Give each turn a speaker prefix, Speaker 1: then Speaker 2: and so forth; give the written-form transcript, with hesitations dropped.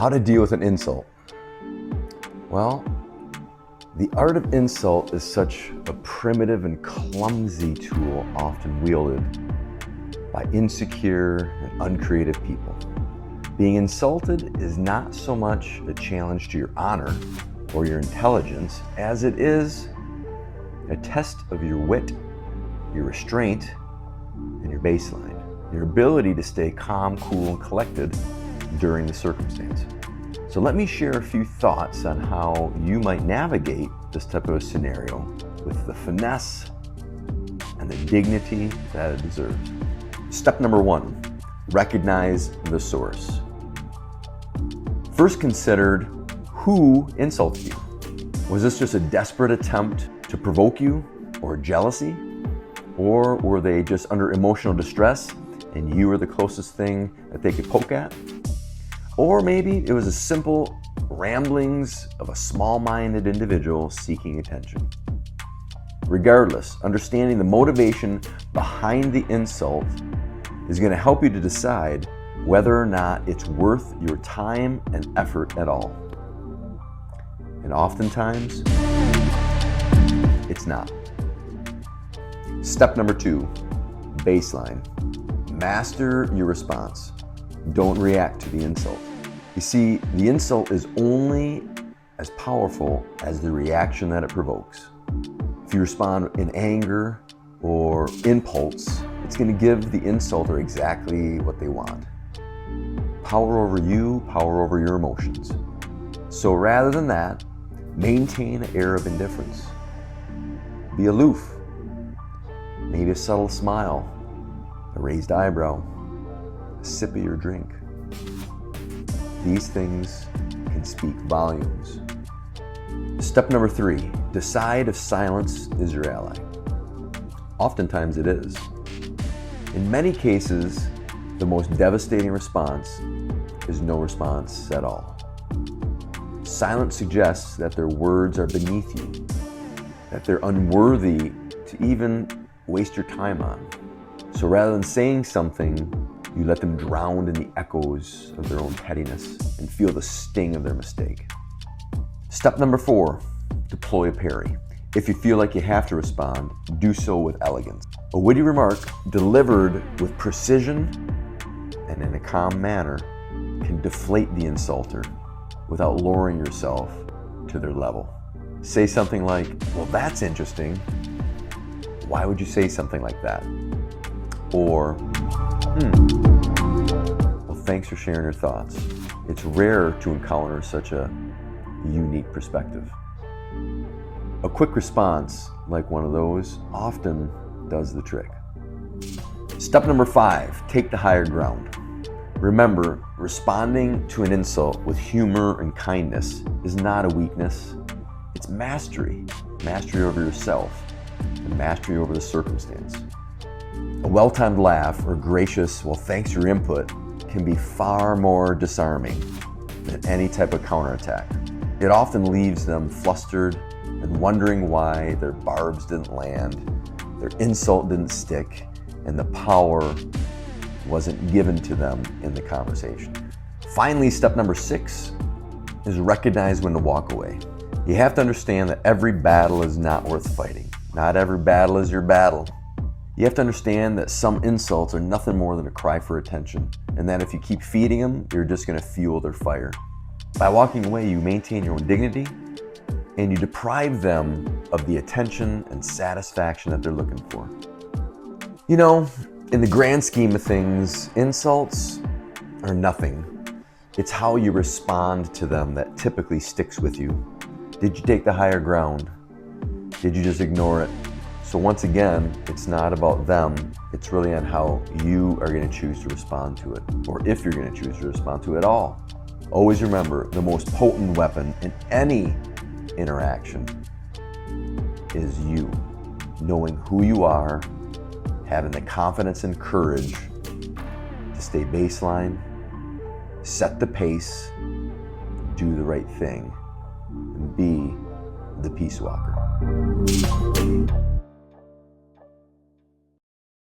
Speaker 1: How to deal with an insult? Well, the art of insult is such a primitive and clumsy tool often wielded by insecure and uncreative people. Being insulted is not so much a challenge to your honor or your intelligence as it is a test of your wit, your restraint, and your baseline, your ability to stay calm, cool, and collected during the circumstance. So let me share a few thoughts on how you might navigate this type of a scenario with the finesse and the dignity that it deserves. Step number 1, recognize the source. First, consider who insulted you. Was this just a desperate attempt to provoke you or jealousy? Or were they just under emotional distress and you were the closest thing that they could poke at? Or maybe it was a simple ramblings of a small-minded individual seeking attention. Regardless, understanding the motivation behind the insult is going to help you to decide whether or not it's worth your time and effort at all. And oftentimes, it's not. Step number 2, baseline. Master your response. Don't react to the insult. You see, the insult is only as powerful as the reaction that it provokes. If you respond in anger or impulse, it's going to give the insulter exactly what they want. Power over you, power over your emotions. So rather than that, maintain an air of indifference. Be aloof. Maybe a subtle smile, a raised eyebrow, a sip of your drink. These things can speak volumes. Step number 3, decide if silence is your ally. Oftentimes it is. In many cases, the most devastating response is no response at all. Silence suggests that their words are beneath you, that they're unworthy to even waste your time on. So rather than saying something, you let them drown in the echoes of their own pettiness and feel the sting of their mistake. Step number 4, deploy a parry. If you feel like you have to respond, do so with elegance. A witty remark delivered with precision and in a calm manner can deflate the insulter without lowering yourself to their level. Say something like, well, that's interesting. Why would you say something like that? Or, well, thanks for sharing your thoughts. It's rare to encounter such a unique perspective. A quick response like one of those often does the trick. Step number 5, take the higher ground. Remember, responding to an insult with humor and kindness is not a weakness. It's mastery. Mastery over yourself and mastery over the circumstance. A well-timed laugh or gracious, well, thanks for your input, can be far more disarming than any type of counterattack. It often leaves them flustered and wondering why their barbs didn't land, their insult didn't stick, and the power wasn't given to them in the conversation. Finally, step number 6 is recognize when to walk away. You have to understand that every battle is not worth fighting. Not every battle is your battle. You have to understand that some insults are nothing more than a cry for attention, and that if you keep feeding them, you're just going to fuel their fire. By walking away, you maintain your own dignity, and you deprive them of the attention and satisfaction that they're looking for. You know, in the grand scheme of things, insults are nothing. It's how you respond to them that typically sticks with you. Did you take the higher ground? Did you just ignore it? So once again, it's not about them. It's really on how you are going to choose to respond to it, or if you're going to choose to respond to it at all. Always remember, the most potent weapon in any interaction is you. Knowing who you are, having the confidence and courage to stay baseline, set the pace, do the right thing, and be the peace walker.